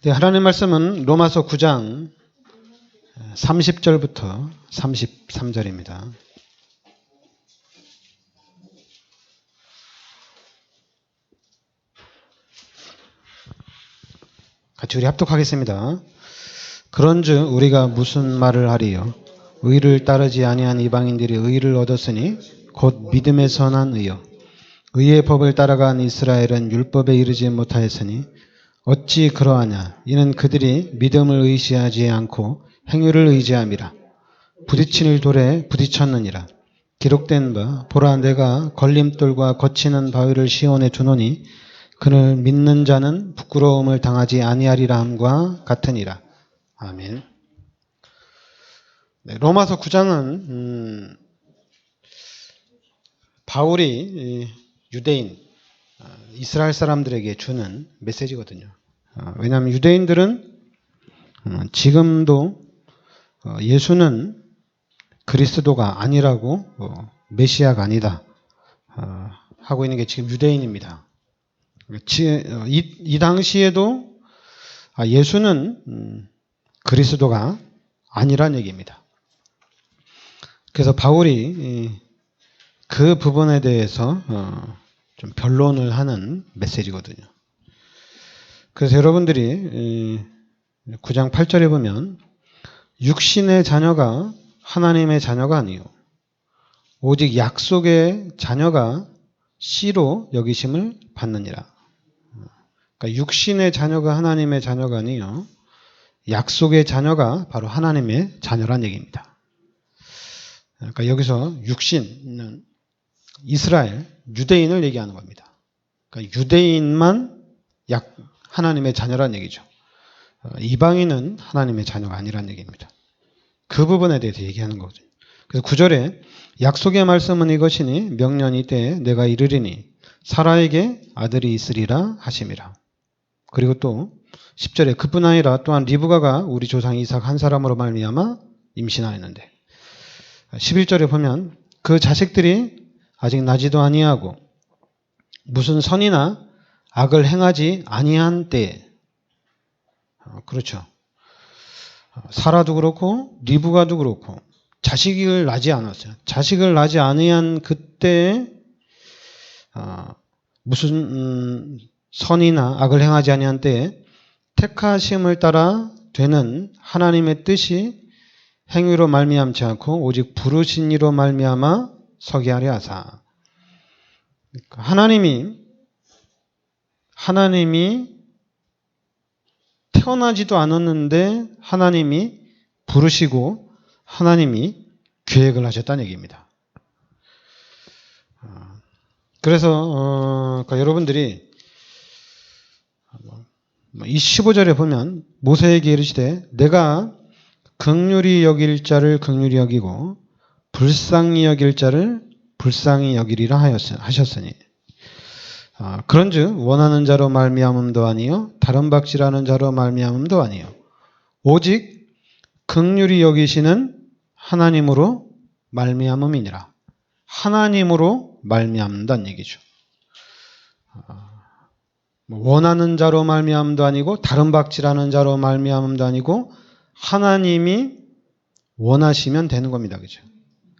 네, 하나님 말씀은 로마서 9장 30절부터 33절입니다. 같이 우리 합독하겠습니다. 그런즉 우리가 무슨 말을 하리요? 의를 따르지 아니한 이방인들이 의를 얻었으니 곧 믿음에서 난 의요. 의의 법을 따라간 이스라엘은 율법에 이르지 못하였으니 어찌 그러하냐? 이는 그들이 믿음을 의지하지 않고 행위를 의지함이라. 부딪힐 돌에 부딪혔느니라. 기록된 바 보라 내가 걸림돌과 거치는 바위를 시온에 두노니 그를 믿는 자는 부끄러움을 당하지 아니하리라 함과 같으니라. 아멘. 네, 로마서 9장은 바울이 유대인 이스라엘 사람들에게 주는 메시지거든요. 왜냐하면 유대인들은 지금도 예수는 그리스도가 아니라고 메시아가 아니다 하고 있는 게 지금 유대인입니다. 이 당시에도 예수는 그리스도가 아니란 얘기입니다. 그래서 바울이 그 부분에 대해서 좀 변론을 하는 메시지거든요. 그래서 여러분들이 9장 8절에 보면 육신의 자녀가 하나님의 자녀가 아니요 오직 약속의 자녀가 씨로 여기심을 받느니라. 그러니까 육신의 자녀가 하나님의 자녀가 아니요 약속의 자녀가 바로 하나님의 자녀란 얘기입니다. 그러니까 여기서 육신은 이스라엘, 유대인을 얘기하는 겁니다. 그러니까 유대인만 하나님의 자녀란 얘기죠. 이방인은 하나님의 자녀가 아니란 얘기입니다. 그 부분에 대해서 얘기하는 거거든요. 그래서 9절에 약속의 말씀은 이것이니 명년 이때에 내가 이르리니 사라에게 아들이 있으리라 하심이라. 그리고 또 10절에 그뿐 아니라 또한 리브가가 우리 조상 이삭 한 사람으로 말미암아 임신하였는데 11절에 보면 그 자식들이 아직 나지도 아니하고 무슨 선이나 악을 행하지 아니한 때에 그렇죠. 사라도 그렇고 리브가도 그렇고 자식을 낳지 않았어요. 자식을 낳지 아니한 그때에 무슨 선이나 악을 행하지 아니한 때에 택하심을 따라 되는 하나님의 뜻이 행위로 말미암지 않고 오직 부르신 이로 말미암아 서게 하려 하사. 하나님이 태어나지도 않았는데 하나님이 부르시고 하나님이 계획을 하셨다는 얘기입니다. 그래서 그러니까 여러분들이 이 15절에 보면 모세에게 이르시되 내가 긍휼히 여길 자를 긍휼히 여기고 불쌍히 여길 자를 불쌍히 여기리라 하셨으니 그런즉 원하는 자로 말미암음도 아니요 다른 박질하는 자로 말미암음도 아니요 오직 긍휼히 여기시는 하나님으로 말미암음이니라. 하나님으로 말미암는다는 얘기죠. 원하는 자로 말미암음도 아니고 다른 박질하는 자로 말미암음도 아니고 하나님이 원하시면 되는 겁니다. 그죠?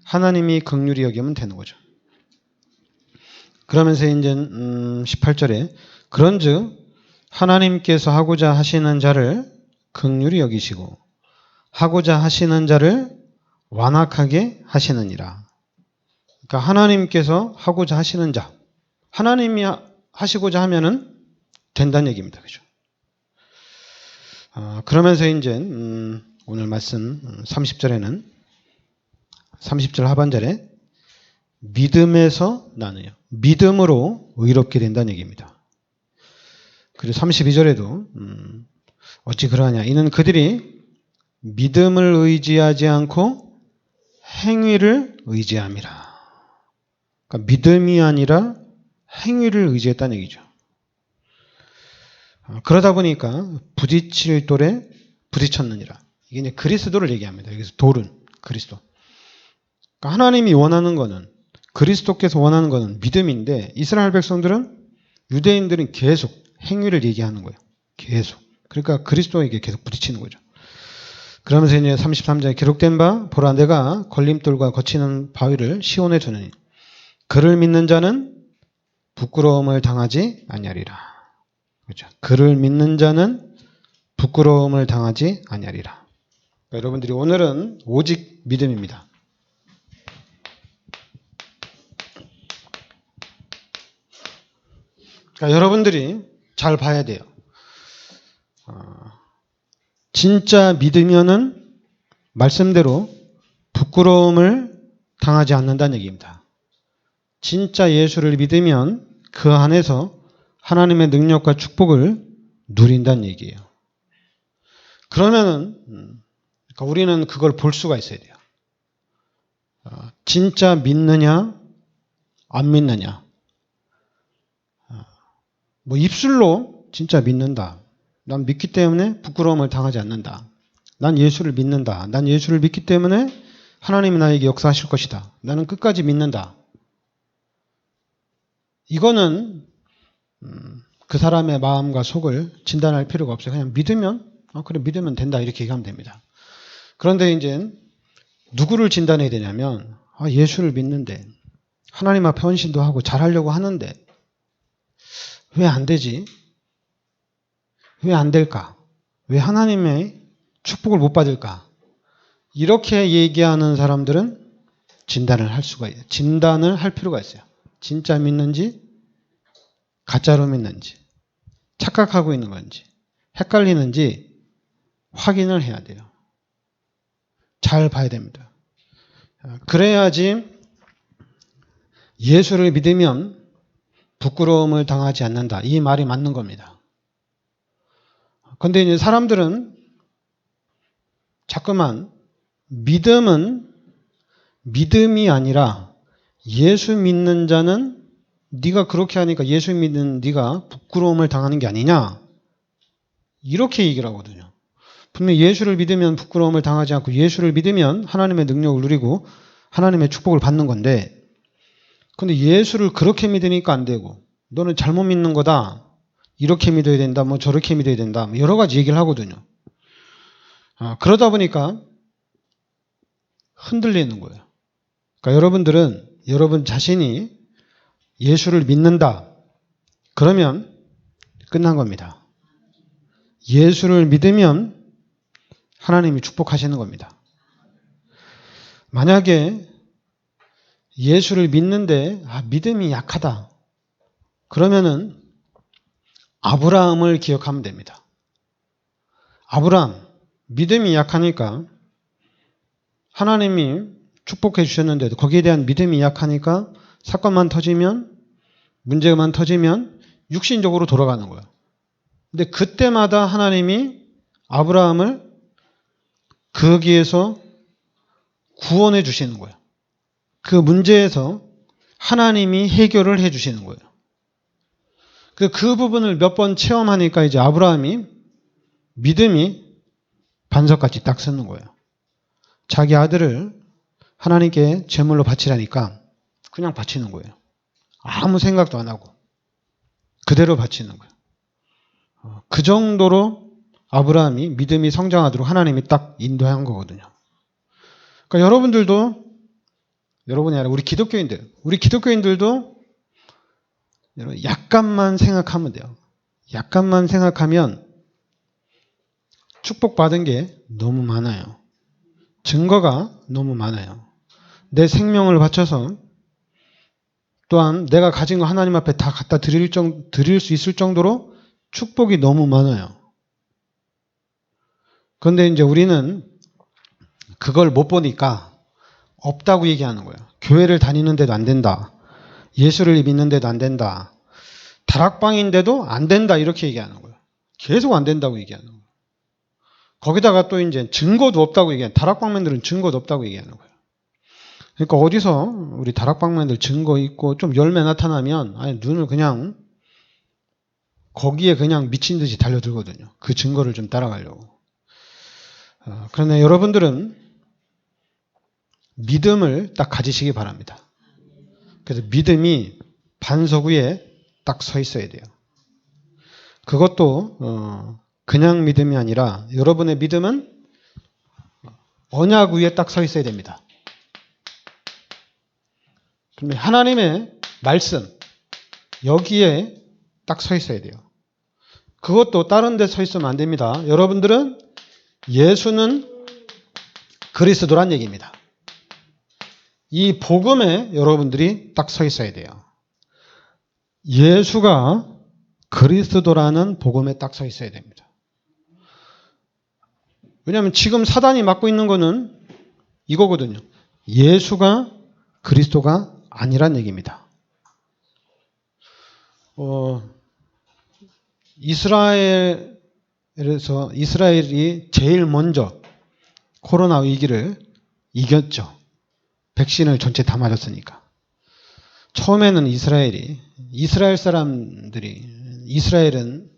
하나님이 긍휼히 여기면 되는 거죠. 그러면서 이제 18절에 그런즉 하나님께서 하고자 하시는 자를 긍휼히 여기시고 하고자 하시는 자를 완악하게 하시느니라. 그러니까 하나님께서 하고자 하시는 자, 하나님이 하시고자 하면은 된다는 얘기입니다. 그죠? 그러면서 이제 오늘 말씀 30절에는 30절 하반절에 믿음에서 나누요. 믿음으로 의롭게 된다는 얘기입니다. 그리고 32절에도 어찌 그러하냐. 이는 그들이 믿음을 의지하지 않고 행위를 의지함이라. 그러니까 믿음이 아니라 행위를 의지했다는 얘기죠. 그러다 보니까 부딪힐 돌에 부딪혔느니라. 이게 이제 그리스도를 얘기합니다. 여기서 돌은 그리스도. 그러니까 하나님이 원하는 거는 그리스도께서 원하는 거는 믿음인데 이스라엘 백성들은 유대인들은 계속 행위를 얘기하는 거예요. 계속. 그러니까 그리스도에게 계속 부딪히는 거죠. 그러면서 이제 33절에 기록된 바 보라 내가 걸림돌과 거치는 바위를 시온에 두느니 그를 믿는 자는 부끄러움을 당하지 아니하리라. 그렇죠. 그를 믿는 자는 부끄러움을 당하지 아니하리라. 그러니까 여러분들이 오늘은 오직 믿음입니다. 그러니까 여러분들이 잘 봐야 돼요. 진짜 믿으면은 말씀대로 부끄러움을 당하지 않는다는 얘기입니다. 진짜 예수를 믿으면 그 안에서 하나님의 능력과 축복을 누린다는 얘기예요. 그러면은 그러니까 우리는 그걸 볼 수가 있어야 돼요. 진짜 믿느냐 안 믿느냐. 뭐 입술로 진짜 믿는다. 난 믿기 때문에 부끄러움을 당하지 않는다. 난 예수를 믿는다. 난 예수를 믿기 때문에 하나님이 나에게 역사하실 것이다. 나는 끝까지 믿는다. 이거는 그 사람의 마음과 속을 진단할 필요가 없어요. 그냥 믿으면 그래 믿으면 된다 이렇게 얘기하면 됩니다. 그런데 이제 누구를 진단해야 되냐면 예수를 믿는데 하나님 앞에 헌신도 하고 잘하려고 하는데 왜 안 되지? 왜 안 될까? 왜 하나님의 축복을 못 받을까? 이렇게 얘기하는 사람들은 진단을 할 수가 있어요. 진단을 할 필요가 있어요. 진짜 믿는지 가짜로 믿는지 착각하고 있는 건지 헷갈리는지 확인을 해야 돼요. 잘 봐야 됩니다. 그래야지 예수를 믿으면 부끄러움을 당하지 않는다. 이 말이 맞는 겁니다. 그런데 이제 사람들은 자꾸만 믿음은 믿음이 아니라 예수 믿는 자는 네가 그렇게 하니까 예수 믿는 네가 부끄러움을 당하는 게 아니냐 이렇게 얘기를 하거든요. 분명히 예수를 믿으면 부끄러움을 당하지 않고 예수를 믿으면 하나님의 능력을 누리고 하나님의 축복을 받는 건데 근데 예수를 그렇게 믿으니까 안 되고 너는 잘못 믿는 거다. 이렇게 믿어야 된다. 뭐 저렇게 믿어야 된다. 여러 가지 얘기를 하거든요. 그러다 보니까 흔들리는 거예요. 그러니까 여러분들은 여러분 자신이 예수를 믿는다. 그러면 끝난 겁니다. 예수를 믿으면 하나님이 축복하시는 겁니다. 만약에 예수를 믿는데 믿음이 약하다. 그러면은 아브라함을 기억하면 됩니다. 아브라함 믿음이 약하니까 하나님이 축복해 주셨는데도 거기에 대한 믿음이 약하니까 사건만 터지면 문제만 터지면 육신적으로 돌아가는 거예요. 근데 그때마다 하나님이 아브라함을 거기에서 구원해 주시는 거예요. 그 문제에서 하나님이 해결을 해 주시는 거예요. 그 부분을 몇 번 체험하니까 이제 아브라함이 믿음이 반석같이 딱 서는 거예요. 자기 아들을 하나님께 제물로 바치라니까 그냥 바치는 거예요. 아무 생각도 안 하고 그대로 바치는 거예요. 그 정도로 아브라함이 믿음이 성장하도록 하나님이 딱 인도한 거거든요. 그러니까 여러분들도 여러분이 아니라 우리 기독교인들도 약간만 생각하면 돼요. 약간만 생각하면 축복받은 게 너무 많아요. 증거가 너무 많아요. 내 생명을 바쳐서 또한 내가 가진 거 하나님 앞에 다 갖다 드릴 수 있을 정도로 축복이 너무 많아요. 그런데 이제 우리는 그걸 못 보니까 없다고 얘기하는 거예요. 교회를 다니는데도 안 된다. 예수를 믿는데도 안 된다. 다락방인데도 안 된다. 이렇게 얘기하는 거예요. 계속 안 된다고 얘기하는 거예요. 거기다가 또 이제 증거도 없다고 얘기하는 다락방맨들은 증거도 없다고 얘기하는 거예요. 그러니까 어디서 우리 다락방맨들 증거 있고 좀 열매 나타나면 눈을 그냥 거기에 그냥 미친 듯이 달려들거든요. 그 증거를 좀 따라가려고. 그런데 여러분들은 믿음을 딱 가지시기 바랍니다. 그래서 믿음이 반석 위에 딱 서 있어야 돼요. 그것도 그냥 믿음이 아니라 여러분의 믿음은 언약 위에 딱 서 있어야 됩니다. 그러면 하나님의 말씀 여기에 딱 서 있어야 돼요. 그것도 다른 데 서 있으면 안 됩니다. 여러분들은 예수는 그리스도란 얘기입니다. 이 복음에 여러분들이 딱 서 있어야 돼요. 예수가 그리스도라는 복음에 딱 서 있어야 됩니다. 왜냐하면 지금 사단이 맡고 있는 거는 이거거든요. 예수가 그리스도가 아니란 얘기입니다. 이스라엘이 제일 먼저 코로나 위기를 이겼죠. 백신을 전체 다 맞았으니까. 처음에는 이스라엘 사람들이, 이스라엘은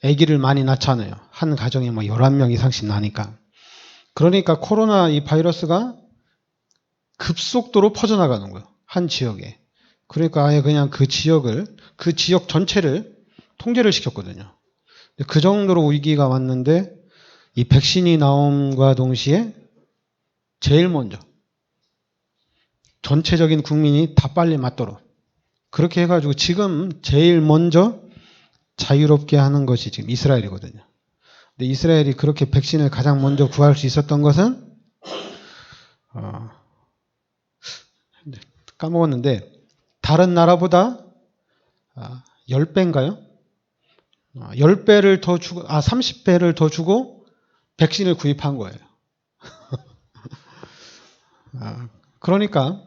아기를 많이 낳잖아요. 한 가정에 11명 이상씩 나니까. 그러니까 코로나 이 바이러스가 급속도로 퍼져나가는 거예요. 한 지역에. 그러니까 아예 그냥 그 지역 전체를 통제를 시켰거든요. 그 정도로 위기가 왔는데 이 백신이 나옴과 동시에 제일 먼저 전체적인 국민이 다 빨리 맞도록 그렇게 해가지고 지금 제일 먼저 자유롭게 하는 것이 지금 이스라엘이거든요. 근데 이스라엘이 그렇게 백신을 가장 먼저 구할 수 있었던 것은 까먹었는데 다른 나라보다 10배인가요? 10배를 더 주고 30배를 더 주고 백신을 구입한 거예요. 그러니까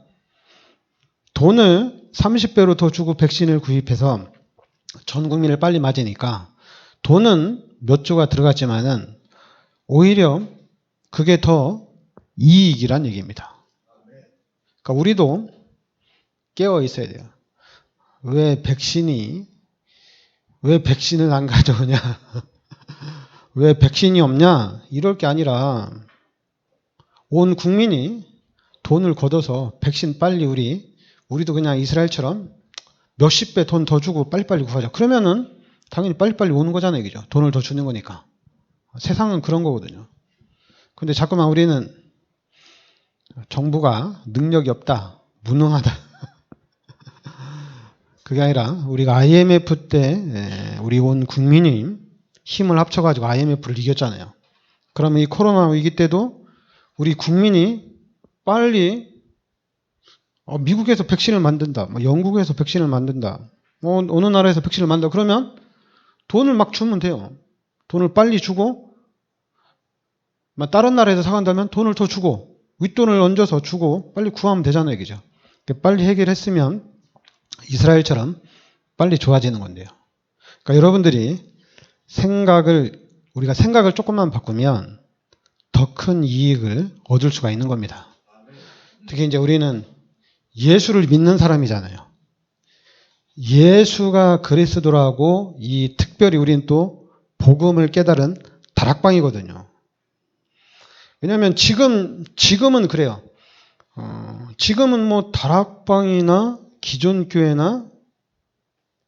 돈을 30배로 더 주고 백신을 구입해서 전 국민을 빨리 맞으니까 돈은 몇 조가 들어갔지만은 오히려 그게 더 이익이란 얘기입니다. 그러니까 우리도 깨어 있어야 돼요. 왜 백신을 안 가져오냐? 왜 백신이 없냐? 이럴 게 아니라 온 국민이 돈을 걷어서 백신 빨리 우리도 그냥 이스라엘처럼 몇십 배 돈 더 주고 빨리빨리 구하자. 그러면은 당연히 빨리빨리 오는 거잖아요. 그죠? 돈을 더 주는 거니까. 세상은 그런 거거든요. 근데 자꾸만 우리는 정부가 능력이 없다. 무능하다. 그게 아니라 우리가 IMF 때 우리 온 국민이 힘을 합쳐가지고 IMF를 이겼잖아요. 그러면 이 코로나 위기 때도 우리 국민이 빨리 미국에서 백신을 만든다. 영국에서 백신을 만든다. 어느 나라에서 백신을 만든다. 그러면 돈을 막 주면 돼요. 돈을 빨리 주고 다른 나라에서 사간다면 돈을 더 주고 윗돈을 얹어서 주고 빨리 구하면 되잖아요. 그죠? 빨리 해결했으면 이스라엘처럼 빨리 좋아지는 건데요. 그러니까 여러분들이 우리가 생각을 조금만 바꾸면 더 큰 이익을 얻을 수가 있는 겁니다. 특히 이제 우리는 예수를 믿는 사람이잖아요. 예수가 그리스도라고 특별히 우리는 또 복음을 깨달은 다락방이거든요. 왜냐하면 지금은 그래요. 지금은 다락방이나 기존 교회나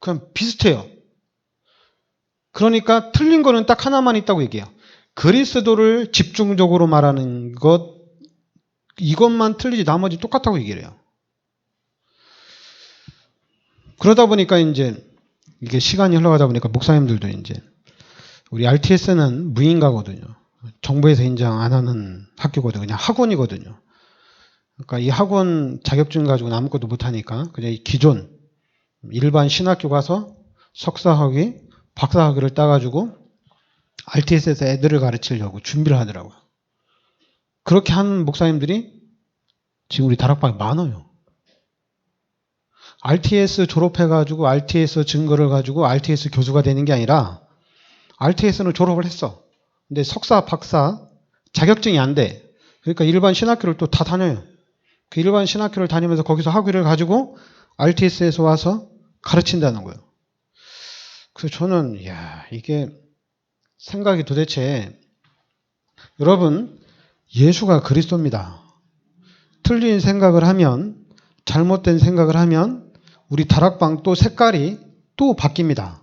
그냥 비슷해요. 그러니까 틀린 거는 딱 하나만 있다고 얘기해요. 그리스도를 집중적으로 말하는 이것만 틀리지 나머지 똑같다고 얘기를 해요. 그러다 보니까 이제 이게 시간이 흘러가다 보니까 목사님들도 이제 우리 RTS는 무인가거든요. 정부에서 인정 안 하는 학교거든요. 그냥 학원이거든요. 그러니까 이 학원 자격증 가지고는 아무것도 못하니까 그냥 이 기존 일반 신학교 가서 석사학위, 박사학위를 따가지고 RTS에서 애들을 가르치려고 준비를 하더라고요. 그렇게 하는 목사님들이 지금 우리 다락방에 많아요. RTS 졸업해가지고 RTS 증거를 가지고 RTS 교수가 되는 게 아니라 RTS는 졸업을 했어. 근데 석사, 박사 자격증이 안 돼. 그러니까 일반 신학교를 또 다 다녀요. 그 일반 신학교를 다니면서 거기서 학위를 가지고 RTS에서 와서 가르친다는 거예요. 그래서 저는 이게 생각이 도대체 여러분 예수가 그리스도입니다. 틀린 생각을 하면 잘못된 생각을 하면 우리 다락방 또 색깔이 또 바뀝니다.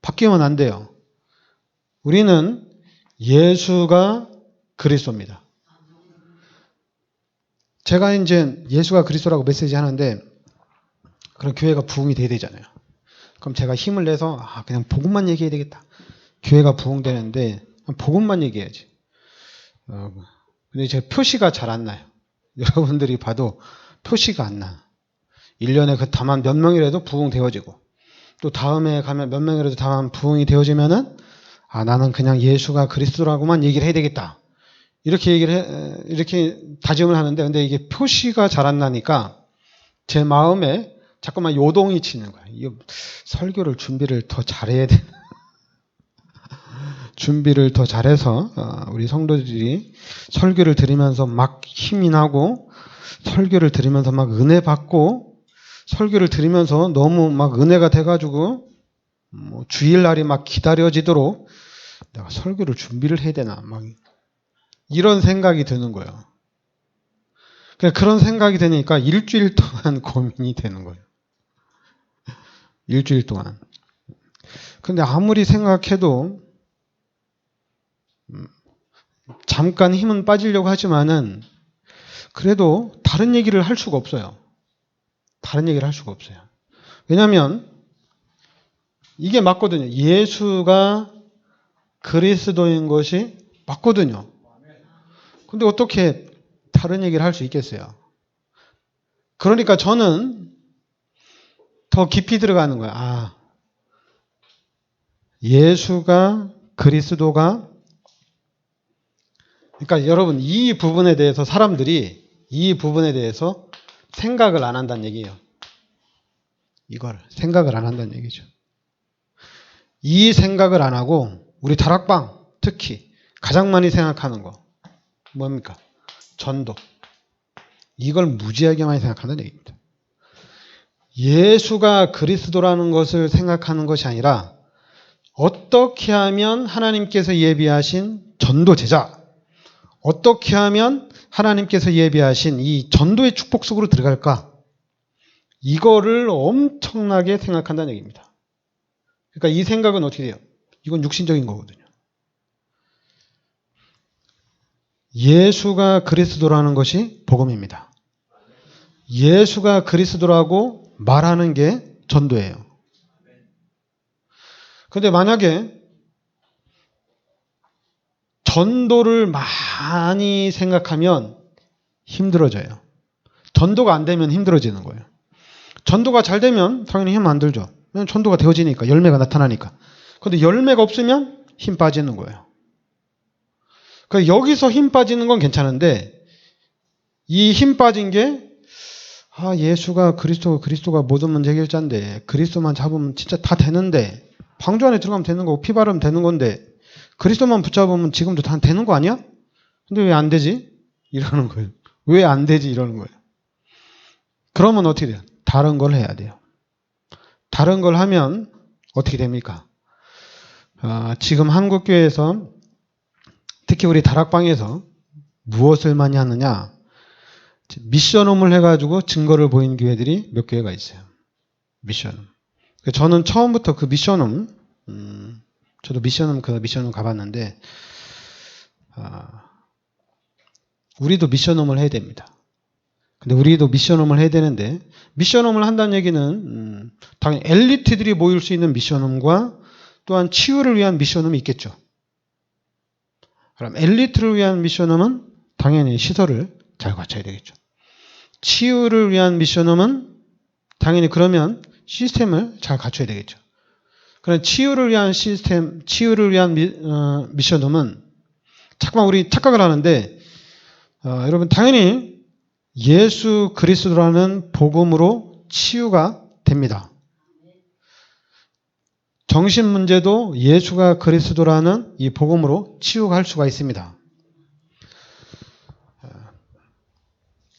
바뀌면 안 돼요. 우리는 예수가 그리스도입니다. 제가 이제 예수가 그리스도라고 메시지 하는데 그럼 교회가 부흥이 돼야 되잖아요. 그럼 제가 힘을 내서 그냥 복음만 얘기해야 되겠다. 교회가 부흥되는데 복음만 얘기해야지. 근데 제가 표시가 잘 안 나요. 여러분들이 봐도 표시가 안 나. 1년에 그 다만 몇 명이라도 부흥되어지고 또 다음에 가면 몇 명이라도 다만 부흥이 되어지면은 나는 그냥 예수가 그리스도라고만 얘기를 해야 되겠다. 이렇게 다짐을 하는데 근데 이게 표시가 잘 안 나니까 제 마음에 자꾸만 요동이 치는 거예요. 이 설교를 준비를 더 잘해야 되나? 준비를 더 잘해서 우리 성도들이 설교를 들으면서 막 힘이 나고 설교를 들으면서 막 은혜 받고 설교를 들으면서 너무 막 은혜가 돼가지고 주일날이 막 기다려지도록 내가 설교를 준비를 해야 되나 막 이런 생각이 드는 거예요. 그런 생각이 되니까 일주일 동안 고민이 되는 거예요. 일주일 동안. 근데 아무리 생각해도 잠깐 힘은 빠지려고 하지만은 그래도 다른 얘기를 할 수가 없어요. 다른 얘기를 할 수가 없어요. 왜냐하면 이게 맞거든요. 예수가 그리스도인 것이 맞거든요. 근데 어떻게 다른 얘기를 할 수 있겠어요? 그러니까 저는 더 깊이 들어가는 거예요. 예수가 그리스도가 그러니까 여러분 이 부분에 대해서 사람들이 이 부분에 대해서 생각을 안 한다는 얘기예요. 이걸 생각을 안 한다는 얘기죠. 이 생각을 안 하고 우리 다락방 특히 가장 많이 생각하는 거 뭡니까? 전도. 이걸 무지하게 많이 생각한다는 얘기입니다. 예수가 그리스도라는 것을 생각하는 것이 아니라 어떻게 하면 하나님께서 예비하신 전도 제자, 어떻게 하면 하나님께서 예비하신 이 전도의 축복 속으로 들어갈까? 이거를 엄청나게 생각한다는 얘기입니다. 그러니까 이 생각은 어떻게 돼요? 이건 육신적인 거거든요. 예수가 그리스도라는 것이 복음입니다. 예수가 그리스도라고 말하는 게 전도예요. 그런데 만약에 전도를 많이 생각하면 힘들어져요. 전도가 안 되면 힘들어지는 거예요. 전도가 잘 되면 당연히 힘 안 들죠. 왜냐면 전도가 되어지니까 열매가 나타나니까. 그런데 열매가 없으면 힘 빠지는 거예요. 그러니까 여기서 힘 빠지는 건 괜찮은데 이 힘 빠진 게 예수가 그리스도가 모든 문제 해결자인데 그리스도만 잡으면 진짜 다 되는데 방주 안에 들어가면 되는 거고 피 바르면 되는 건데 그리스도만 붙잡으면 지금도 다 되는 거 아니야? 근데 왜 안 되지? 이러는 거예요. 왜 안 되지? 이러는 거예요. 그러면 어떻게 돼요? 다른 걸 해야 돼요. 다른 걸 하면 어떻게 됩니까? 지금 한국교회에서 특히 우리 다락방에서 무엇을 많이 하느냐? 미션홈을 해가지고 증거를 보이는 교회들이 몇 교회가 있어요. 미션홈. 저는 처음부터 그 미션홈, 저도 미션홈 가봤는데, 우리도 미션홈을 해야 됩니다. 근데 우리도 미션홈을 해야 되는데, 미션홈을 한다는 얘기는, 당연히 엘리트들이 모일 수 있는 미션홈과 또한 치유를 위한 미션홈이 있겠죠. 그럼 엘리트를 위한 미션홈은 당연히 시설을 잘 갖춰야 되겠죠. 치유를 위한 미션홈은 당연히 그러면 시스템을 잘 갖춰야 되겠죠. 그럼 치유를 위한 미션홈은 자꾸만 우리 착각을 하는데 여러분 당연히 예수 그리스도라는 복음으로 치유가 됩니다. 정신 문제도 예수가 그리스도라는 이 복음으로 치유가 할 수가 있습니다.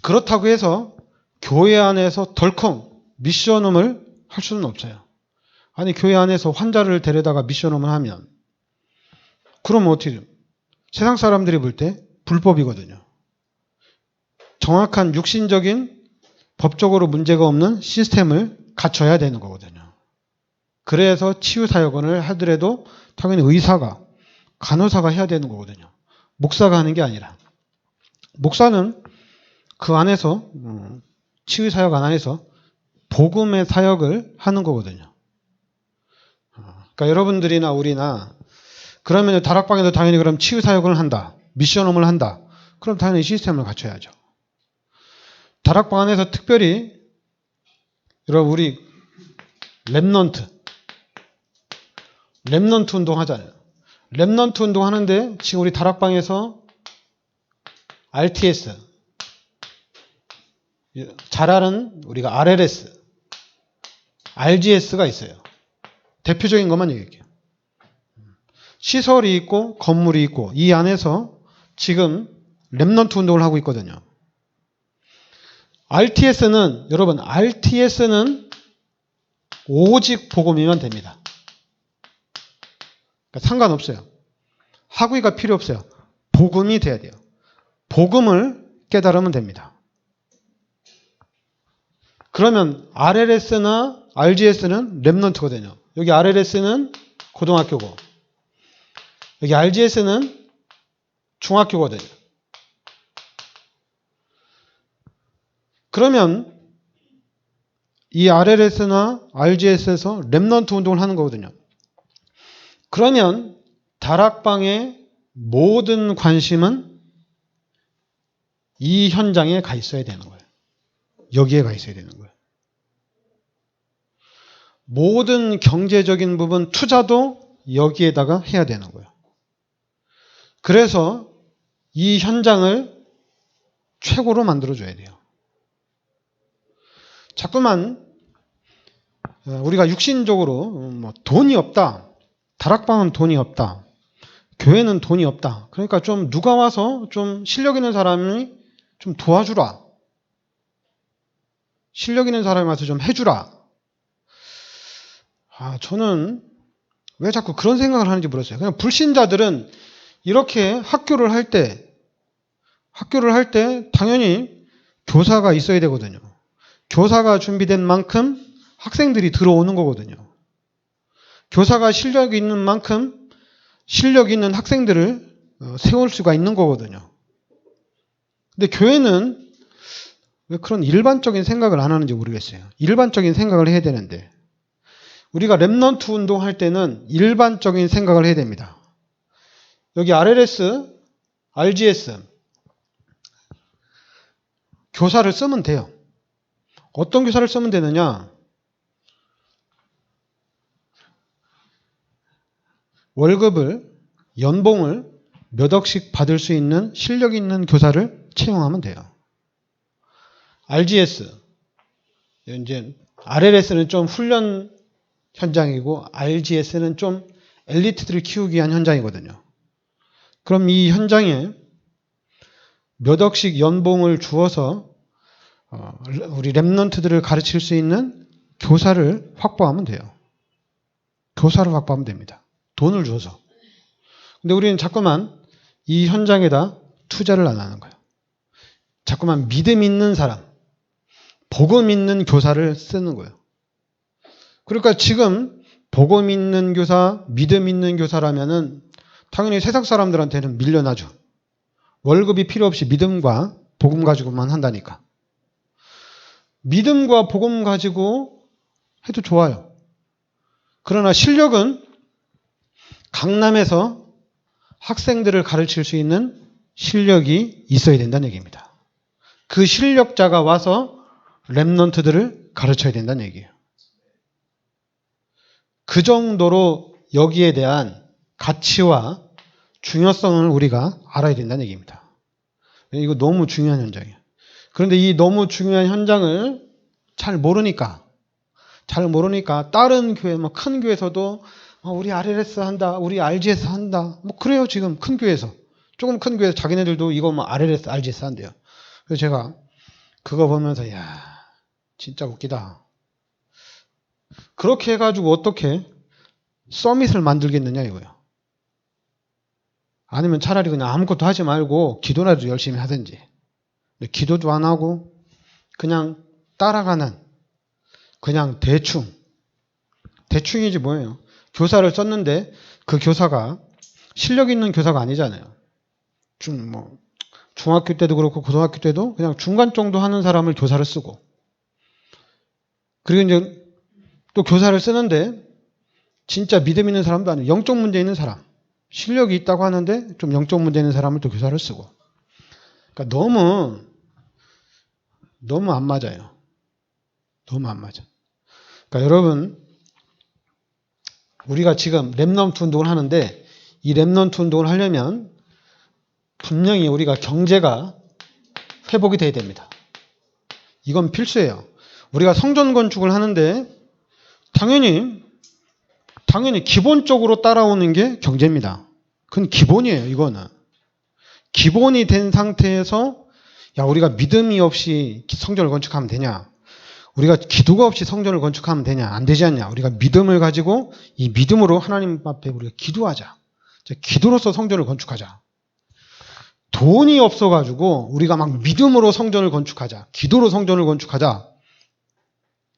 그렇다고 해서 교회 안에서 덜컹 미션홈을 할 수는 없어요. 아니 교회 안에서 환자를 데려다가 미션홈을 하면 그러면 어떻게 돼요? 세상 사람들이 볼 때 불법이거든요. 정확한 육신적인 법적으로 문제가 없는 시스템을 갖춰야 되는 거거든요. 그래서 치유사역원을 하더라도 당연히 의사가 간호사가 해야 되는 거거든요. 목사가 하는 게 아니라. 목사는 그 안에서 치유사역 안에서 복음의 사역을 하는 거거든요. 그러니까 여러분들이나 우리나 그러면 다락방에도 당연히 그럼 치유사역을 한다. 미션홈을 한다. 그럼 당연히 시스템을 갖춰야죠. 다락방 안에서 특별히 여러분 우리 랩넌트 운동 하잖아요. 랩넌트 운동 하는데 지금 우리 다락방에서 RTS 잘 아는 우리가 RLS, RGS가 있어요. 대표적인 것만 얘기할게요. 시설이 있고 건물이 있고 이 안에서 지금 랩넌트 운동을 하고 있거든요. 여러분 RTS는 오직 복음이면 됩니다. 그러니까 상관없어요. 학위가 필요 없어요. 복음이 돼야 돼요. 복음을 깨달으면 됩니다. 그러면 RLS나 RGS는 랩넌트거든요. 여기 RLS는 고등학교고 여기 RGS는 중학교거든요. 그러면 이 RLS나 RGS에서 랩넌트 운동을 하는 거거든요. 그러면 다락방의 모든 관심은 이 현장에 가 있어야 되는 거예요. 여기에 가 있어야 되는 거예요. 모든 경제적인 부분, 투자도 여기에다가 해야 되는 거예요. 그래서 이 현장을 최고로 만들어줘야 돼요. 자꾸만 우리가 육신적으로 돈이 없다. 다락방은 돈이 없다. 교회는 돈이 없다. 그러니까 좀 누가 와서 좀 실력 있는 사람이 좀 도와주라. 실력 있는 사람이 와서 좀 해주라. 저는 왜 자꾸 그런 생각을 하는지 모르겠어요. 그냥 불신자들은 이렇게 학교를 할 때 당연히 교사가 있어야 되거든요. 교사가 준비된 만큼 학생들이 들어오는 거거든요. 교사가 실력이 있는 만큼 실력 있는 학생들을 세울 수가 있는 거거든요. 근데 교회는 왜 그런 일반적인 생각을 안 하는지 모르겠어요. 일반적인 생각을 해야 되는데 우리가 랩넌트 운동할 때는 일반적인 생각을 해야 됩니다. 여기 RLS, RGS 교사를 쓰면 돼요. 어떤 교사를 쓰면 되느냐? 월급을, 연봉을 몇 억씩 받을 수 있는 실력 있는 교사를 채용하면 돼요. RGS, 이제 RLS는 좀 훈련 현장이고 RGS는 좀 엘리트들을 키우기 위한 현장이거든요. 그럼 이 현장에 몇 억씩 연봉을 주어서 우리 랩넌트들을 가르칠 수 있는 교사를 확보하면 돼요. 교사를 확보하면 됩니다. 돈을 줘서. 근데 우리는 자꾸만 이 현장에다 투자를 안 하는 거예요. 자꾸만 믿음 있는 사람, 복음 있는 교사를 쓰는 거예요. 그러니까 지금 복음 있는 교사, 믿음 있는 교사라면은 당연히 세상 사람들한테는 밀려나죠. 월급이 필요 없이 믿음과 복음 가지고만 한다니까. 믿음과 복음 가지고 해도 좋아요. 그러나 실력은 강남에서 학생들을 가르칠 수 있는 실력이 있어야 된다는 얘기입니다. 그 실력자가 와서 랩넌트들을 가르쳐야 된다는 얘기예요. 그 정도로 여기에 대한 가치와 중요성을 우리가 알아야 된다는 얘기입니다. 이거 너무 중요한 현장이에요. 그런데 이 너무 중요한 현장을 잘 모르니까 다른 교회, 큰 교회에서도 우리 RLS 한다, 우리 RGS 한다. 그래요, 지금 큰 교회에서. 조금 큰 교회에서 자기네들도 이거 RLS, RGS 한대요. 그래서 제가 그거 보면서, 진짜 웃기다. 그렇게 해가지고 어떻게 서밋을 만들겠느냐 이거예요. 아니면 차라리 그냥 아무것도 하지 말고 기도라도 열심히 하든지. 기도도 안 하고 그냥 따라가는 그냥 대충이지 뭐예요. 교사를 썼는데 그 교사가 실력 있는 교사가 아니잖아요. 중학교 때도 그렇고 고등학교 때도 그냥 중간 정도 하는 사람을 교사를 쓰고, 그리고 이제 또 교사를 쓰는데 진짜 믿음 있는 사람도 아니고 영적 문제 있는 사람, 실력이 있다고 하는데 좀 영적 문제 있는 사람을 또 교사를 쓰고. 그러니까 너무 안 맞아요. 너무 안 맞아. 그러니까 여러분, 우리가 지금 렘넌트 운동을 하는데 이 렘넌트 운동을 하려면 분명히 우리가 경제가 회복이 돼야 됩니다. 이건 필수예요. 우리가 성전 건축을 하는데 당연히 기본적으로 따라오는 게 경제입니다. 그건 기본이에요. 이거는. 기본이 된 상태에서 야, 우리가 믿음이 없이 성전을 건축하면 되냐? 우리가 기도가 없이 성전을 건축하면 되냐? 안 되지 않냐? 우리가 믿음을 가지고 이 믿음으로 하나님 앞에 우리가 기도하자. 기도로서 성전을 건축하자. 돈이 없어가지고 우리가 막 믿음으로 성전을 건축하자. 기도로 성전을 건축하자.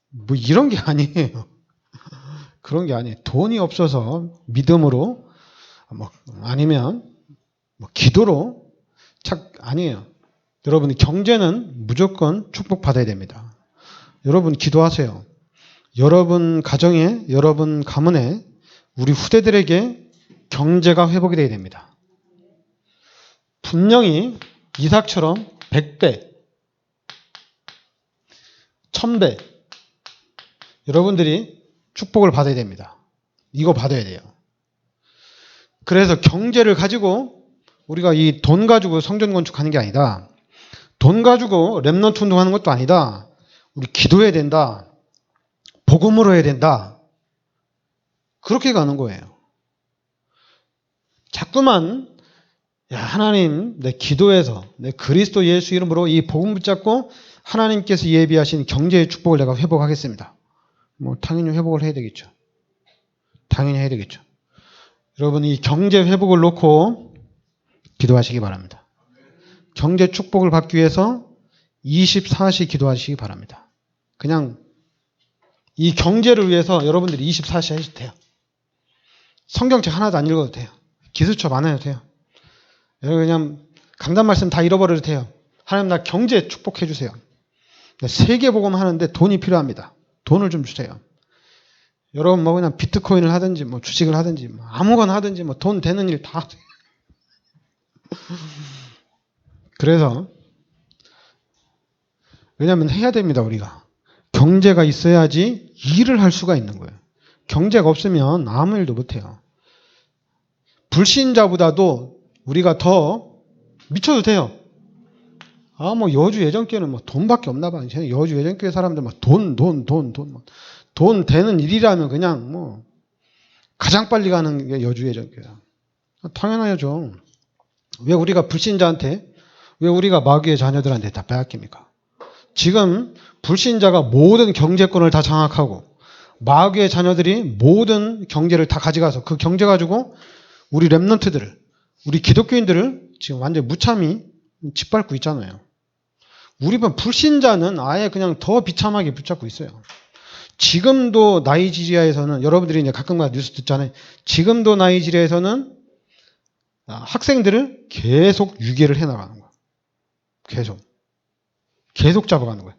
뭐 이런 게 아니에요. 그런 게 아니에요. 돈이 없어서 믿음으로 아니면 기도로 아니에요. 여러분 경제는 무조건 축복받아야 됩니다. 여러분 기도하세요. 여러분 가정에, 여러분 가문에, 우리 후대들에게 경제가 회복이 돼야 됩니다. 분명히 이삭처럼 100배, 1000배 여러분들이 축복을 받아야 됩니다. 이거 받아야 돼요. 그래서 경제를 가지고 우리가 이 돈 가지고 성전 건축하는 게 아니다. 돈 가지고 렘넌트 운동하는 것도 아니다. 우리 기도해야 된다. 복음으로 해야 된다. 그렇게 가는 거예요. 자꾸만 야, 하나님, 내 기도해서 내 그리스도 예수 이름으로 이 복음 붙잡고 하나님께서 예비하신 경제의 축복을 내가 회복하겠습니다. 당연히 회복을 해야 되겠죠. 당연히 해야 되겠죠. 여러분 이 경제 회복을 놓고 기도하시기 바랍니다. 경제 축복을 받기 위해서 24시 기도하시기 바랍니다. 그냥 이 경제를 위해서 여러분들이 24시 하셔도 돼요. 성경책 하나도 안 읽어도 돼요. 기술첩 안 해도 돼요. 여러분 그냥 강단 말씀 다 잃어버려도 돼요. 하나님 나 경제 축복해 주세요. 세계복음 하는데 돈이 필요합니다. 돈을 좀 주세요. 여러분 그냥 비트코인을 하든지 주식을 하든지 아무거나 하든지 돈 되는 일 다 하세요. 그래서 왜냐하면 해야 됩니다. 우리가 경제가 있어야지 일을 할 수가 있는 거예요. 경제가 없으면 아무 일도 못해요. 불신자보다도 우리가 더 미쳐도 돼요. 여주 예전교회는 돈밖에 없나 봐. 여주 예전교회 사람들 돈 되는 일이라면 그냥 가장 빨리 가는 게 여주 예전교회야. 당연하죠. 왜 우리가 불신자한테, 왜 우리가 마귀의 자녀들한테 다 빼앗깁니까? 지금 불신자가 모든 경제권을 다 장악하고 마귀의 자녀들이 모든 경제를 다 가져가서 그 경제 가지고 우리 렘넌트들을, 우리 기독교인들을 지금 완전히 무참히 짓밟고 있잖아요. 우리 반 불신자는 아예 그냥 더 비참하게 붙잡고 있어요. 지금도 나이지리아에서는 여러분들이 이제 가끔가다 뉴스 듣잖아요. 지금도 나이지리아에서는 학생들을 계속 유괴를 해나가는 거예요. 계속 잡아가는 거예요.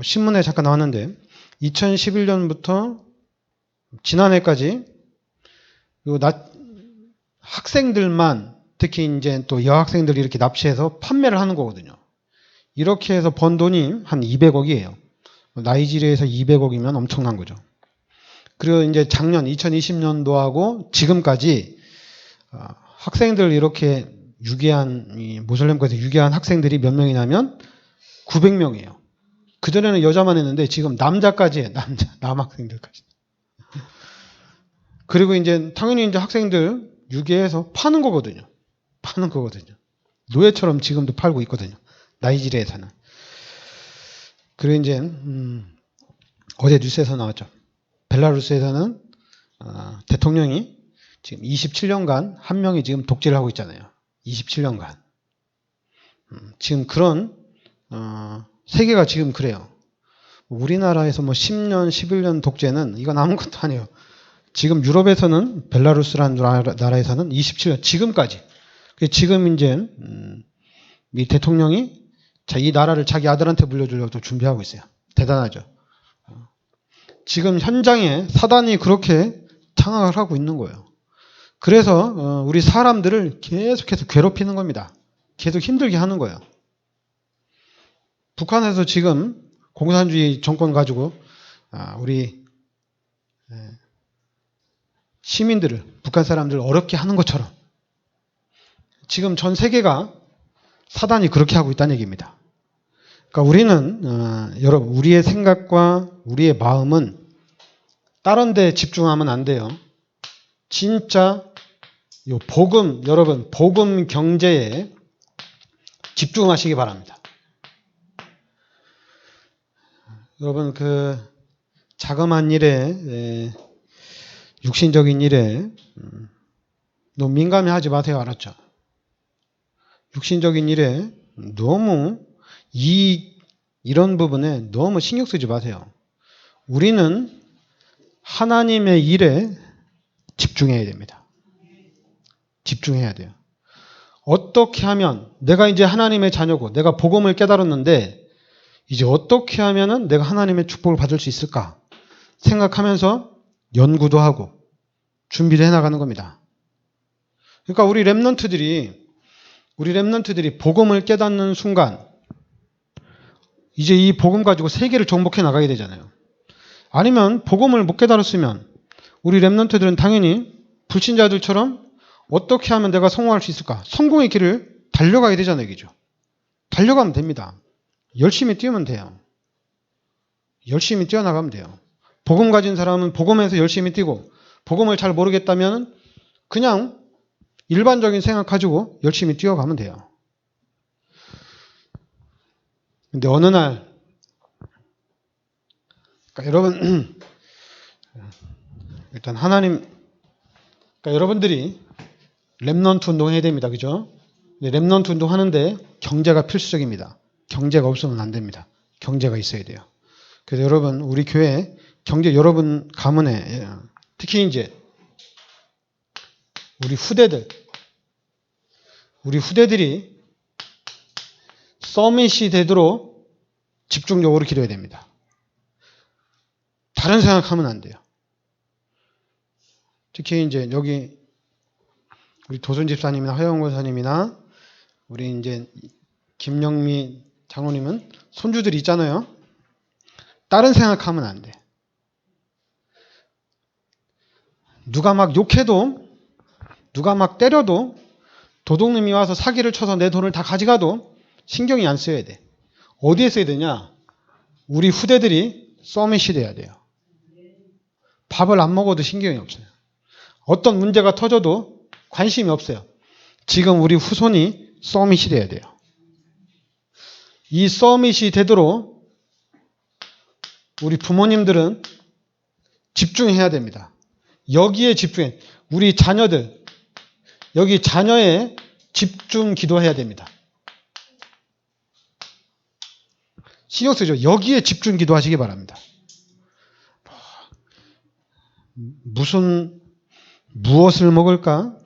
신문에 잠깐 나왔는데 2011년부터 지난해까지 학생들만 특히 이제 또 여학생들이 이렇게 납치해서 판매를 하는 거거든요. 이렇게 해서 번 돈이 한 200억이에요. 나이지리아에서 200억이면 엄청난 거죠. 그리고 이제 작년 2020년도하고 지금까지 학생들 이렇게 유괴한, 모슬렘과에서 유괴한 학생들이 몇 명이냐면 900명이에요. 그전에는 여자만 했는데 지금 남자까지 해요. 남학생들까지. 그리고 이제 당연히 이제 학생들 유괴해서 파는 거거든요. 노예처럼 지금도 팔고 있거든요. 나이지리아에서는. 그리고 이제 어제 뉴스에서 나왔죠. 벨라루스에서는 대통령이 지금 27년간 한 명이 지금 독재를 하고 있잖아요. 27년간. 지금 그런 세계가 지금 그래요. 우리나라에서 10년, 11년 독재는 이건 아무것도 아니에요. 지금 유럽에서는 벨라루스라는 나라에서는 27년 지금까지 지금 이제 이 대통령이 이 나라를 자기 아들한테 물려주려고 준비하고 있어요. 대단하죠. 지금 현장에 사단이 그렇게 장악을 하고 있는 거예요. 그래서 우리 사람들을 계속해서 괴롭히는 겁니다. 계속 힘들게 하는 거예요. 북한에서 지금 공산주의 정권 가지고 우리 시민들을, 북한 사람들을 어렵게 하는 것처럼 지금 전 세계가 사단이 그렇게 하고 있다는 얘기입니다. 그러니까 우리는 여러분 우리의 생각과 우리의 마음은 다른 데 집중하면 안 돼요. 진짜 요 복음, 여러분 복음 경제에 집중하시기 바랍니다. 여러분 그 자그마한 일에 육신적인 일에 너무 민감해하지 마세요. 알았죠? 육신적인 일에 너무 이런 부분에 너무 신경 쓰지 마세요. 우리는 하나님의 일에 집중해야 됩니다. 집중해야 돼요. 어떻게 하면 내가 이제 하나님의 자녀고 내가 복음을 깨달았는데 이제 어떻게 하면은 내가 하나님의 축복을 받을 수 있을까 생각하면서 연구도 하고 준비를 해나가는 겁니다. 그러니까 우리 렘넌트들이 복음을 깨닫는 순간 이제 이 복음 가지고 세계를 정복해 나가야 되잖아요. 아니면 복음을 못 깨달았으면 우리 렘넌트들은 당연히 불신자들처럼 어떻게 하면 내가 성공할 수 있을까? 성공의 길을 달려가야 되잖아요. 이거죠. 달려가면 됩니다. 열심히 뛰면 돼요. 열심히 뛰어나가면 돼요. 복음 가진 사람은 복음에서 열심히 뛰고 복음을 잘 모르겠다면 그냥 일반적인 생각 가지고 열심히 뛰어가면 돼요. 근데 어느 날 그러니까 여러분 일단 하나님 그러니까 여러분들이 렘넌트 운동해야 됩니다. 그죠? 렘넌트 운동하는데 경제가 필수적입니다. 경제가 없으면 안 됩니다. 경제가 있어야 돼요. 그래서 여러분 우리 교회 경제 여러분 가문에 특히 이제 우리 후대들이 서밋이 되도록 집중적으로 기도해야 됩니다. 다른 생각하면 안 돼요. 특히 이제 여기 우리 도순 집사님이나 허영 권사님이나 우리 이제 김영미 장로님은 손주들이 있잖아요. 다른 생각하면 안 돼. 누가 막 욕해도 누가 막 때려도 도둑님이 와서 사기를 쳐서 내 돈을 다 가져가도 신경이 안 써야 돼. 어디에 써야 되냐? 우리 후대들이 서밋이 돼야 돼요. 밥을 안 먹어도 신경이 없어요. 어떤 문제가 터져도 관심이 없어요. 지금 우리 후손이 서밋이 돼야 돼요. 이 서밋이 되도록 우리 부모님들은 집중해야 됩니다. 여기에 집중해. 우리 자녀들, 여기 자녀에 집중 기도해야 됩니다. 신경 쓰죠. 여기에 집중 기도하시기 바랍니다. 무엇을 먹을까?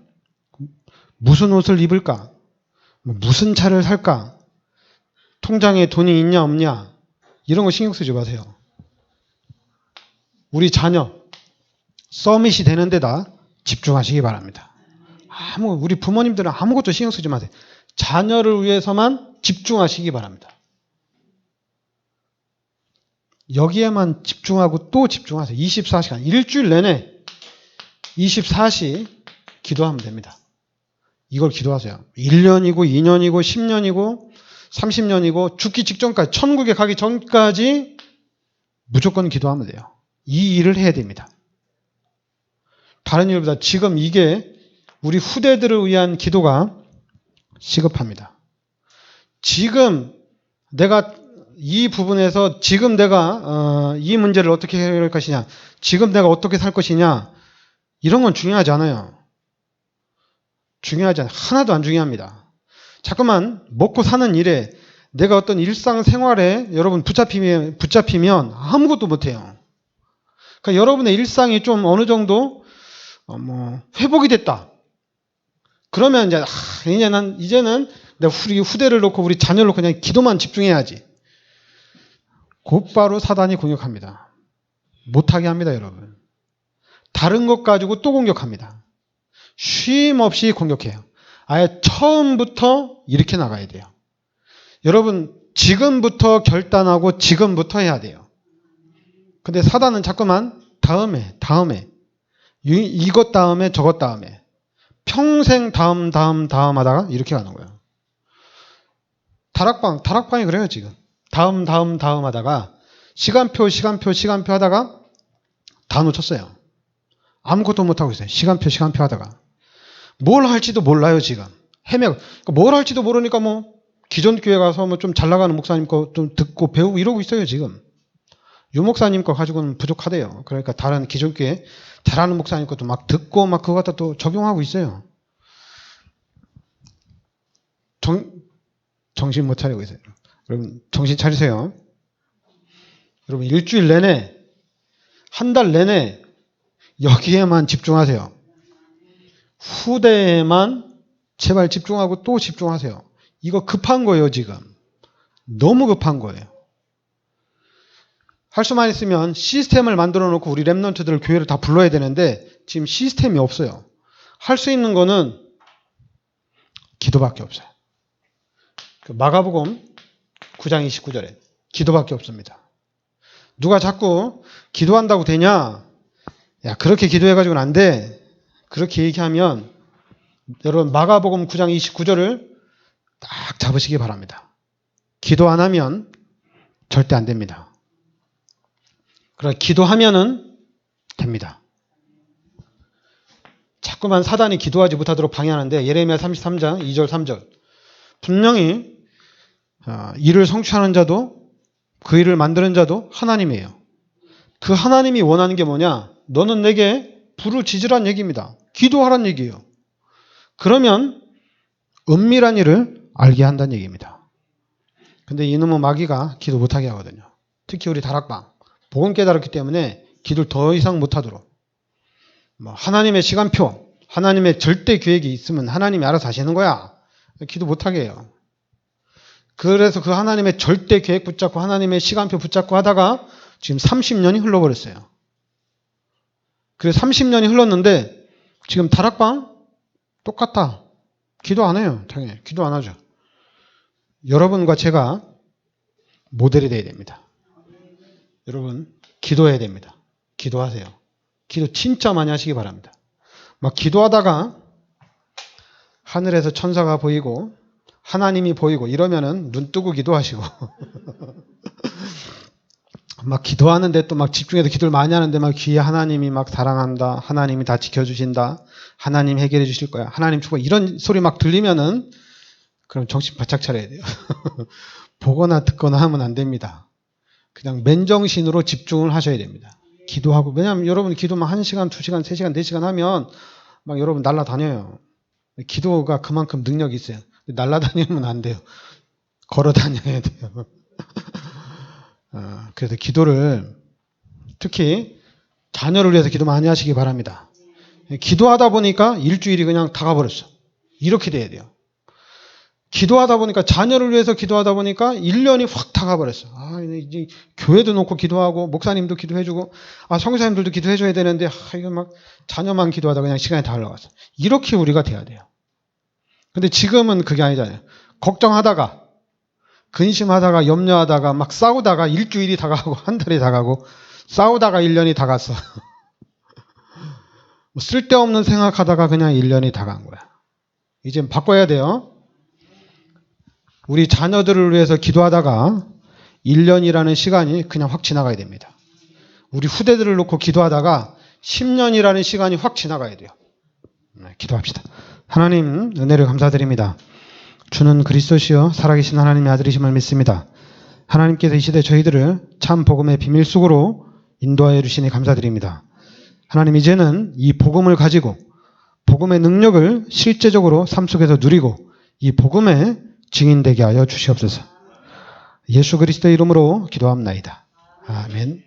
무슨 옷을 입을까? 무슨 차를 살까? 통장에 돈이 있냐 없냐? 이런 거 신경 쓰지 마세요. 우리 자녀 서밋이 되는 데다 집중하시기 바랍니다. 우리 부모님들은 아무것도 신경 쓰지 마세요. 자녀를 위해서만 집중하시기 바랍니다. 여기에만 집중하고 또 집중하세요. 24시간, 일주일 내내 24시 기도하면 됩니다. 이걸 기도하세요. 1년이고 2년이고 10년이고 30년이고 죽기 직전까지 천국에 가기 전까지 무조건 기도하면 돼요. 이 일을 해야 됩니다. 다른 일보다 지금 이게 우리 후대들을 위한 기도가 시급합니다. 지금 내가 이 부분에서 지금 내가 이 문제를 어떻게 해결할 것이냐, 지금 내가 어떻게 살 것이냐, 이런 건 중요하지 않아요. 중요하지 않아요. 하나도 안 중요합니다. 자꾸만 먹고 사는 일에 내가 어떤 일상생활에 여러분 붙잡히면 아무것도 못해요. 그러니까 여러분의 일상이 좀 어느 정도 회복이 됐다. 그러면 이제는 우리 후대를 놓고 우리 자녀를 놓고 그냥 기도만 집중해야지. 곧바로 사단이 공격합니다. 못하게 합니다, 여러분. 다른 것 가지고 또 공격합니다. 쉼 없이 공격해요. 아예 처음부터 이렇게 나가야 돼요. 여러분, 지금부터 결단하고 지금부터 해야 돼요. 근데 사단은 자꾸만 다음에, 이것 다음에 저것 다음에 평생 다음 하다가 이렇게 가는 거예요. 다락방이 그래요, 지금. 다음 하다가 시간표 하다가 다 놓쳤어요. 아무것도 못하고 있어요. 시간표 하다가. 뭘 할지도 몰라요, 지금. 뭘 할지도 모르니까 기존 교회 가서 좀 잘 나가는 목사님 거 좀 듣고 배우고 이러고 있어요, 지금. 유 목사님 거 가지고는 부족하대요. 그러니까 다른 기존 교회 잘하는 목사님 것도 막 듣고 그거 갖다 또 적용하고 있어요. 정신 못 차리고 있어요. 여러분, 정신 차리세요. 여러분, 일주일 내내, 한 달 내내 여기에만 집중하세요. 후대에만 제발 집중하고 또 집중하세요. 이거 급한 거예요, 지금. 너무 급한 거예요. 할 수만 있으면 시스템을 만들어 놓고 우리 랩런트들 교회를 다 불러야 되는데 지금 시스템이 없어요. 할 수 있는 거는 기도밖에 없어요. 마가복음 9장 29절에 기도밖에 없습니다. 누가 자꾸 기도한다고 되냐? 야, 그렇게 기도해가지고는 안 돼. 그렇게 얘기하면 여러분 마가복음 9장 29절을 딱 잡으시기 바랍니다. 기도 안 하면 절대 안 됩니다. 그러나 기도하면은 됩니다. 자꾸만 사단이 기도하지 못하도록 방해하는데 예레미야 33장 2절 3절 분명히 일을 성취하는 자도 그 일을 만드는 자도 하나님이에요. 그 하나님이 원하는 게 뭐냐? 너는 내게 불을 지지란 얘기입니다. 기도하란 얘기예요. 그러면 은밀한 일을 알게 한다는 얘기입니다. 근데 이놈의 마귀가 기도 못하게 하거든요. 특히 우리 다락방. 복음 깨달았기 때문에 기도를 더 이상 못하도록. 하나님의 시간표, 하나님의 절대 계획이 있으면 하나님이 알아서 하시는 거야. 기도 못하게 해요. 그래서 그 하나님의 절대 계획 붙잡고 하나님의 시간표 붙잡고 하다가 지금 30년이 흘러버렸어요. 그래서 30년이 흘렀는데 지금 다락방 똑같다. 기도 안 해요. 당연히. 기도 안 하죠. 여러분과 제가 모델이 돼야 됩니다. 여러분 기도해야 됩니다. 기도하세요. 기도 진짜 많이 하시기 바랍니다. 막 기도하다가 하늘에서 천사가 보이고 하나님이 보이고 이러면은 눈 뜨고 기도하시고 막 기도하는데 또 막 집중해서 기도를 많이 하는데 막 귀에 하나님이 막 사랑한다. 하나님이 다 지켜주신다. 하나님 해결해 주실 거야. 하나님 축복 이런 소리 막 들리면은 그럼 정신 바짝 차려야 돼요. 보거나 듣거나 하면 안 됩니다. 그냥 맨정신으로 집중을 하셔야 됩니다. 기도하고 왜냐하면 여러분 기도만 1시간, 2시간, 3시간, 4시간 하면 막 여러분 날아다녀요. 기도가 그만큼 능력이 있어요. 날아다니면 안 돼요. 걸어 다녀야 돼요. 그래서 기도를 특히 자녀를 위해서 기도 많이 하시기 바랍니다. 기도하다 보니까 일주일이 그냥 다 가버렸어. 이렇게 돼야 돼요. 기도하다 보니까 자녀를 위해서 기도하다 보니까 1년이 확 다 가버렸어. 이제 교회도 놓고 기도하고 목사님도 기도해주고 선교사님들도 기도해줘야 되는데 이거 막 자녀만 기도하다 그냥 시간이 다 흘러갔어. 이렇게 우리가 돼야 돼요. 근데 지금은 그게 아니잖아요. 걱정하다가 근심하다가 염려하다가 막 싸우다가 일주일이 다 가고 한 달이 다 가고 싸우다가 1년이 다 갔어. 쓸데없는 생각하다가 그냥 1년이 다 간 거야. 이제 바꿔야 돼요. 우리 자녀들을 위해서 기도하다가 1년이라는 시간이 그냥 확 지나가야 됩니다. 우리 후대들을 놓고 기도하다가 10년이라는 시간이 확 지나가야 돼요. 기도합시다. 하나님 은혜를 감사드립니다. 주는 그리스도시요 살아계신 하나님의 아들이심을 믿습니다. 하나님께서 이 시대 저희들을 참 복음의 비밀 속으로 인도하여 주시니 감사드립니다. 하나님 이제는 이 복음을 가지고 복음의 능력을 실제적으로 삶 속에서 누리고 이 복음의 증인되게 하여 주시옵소서. 예수 그리스도의 이름으로 기도합나이다. 아멘.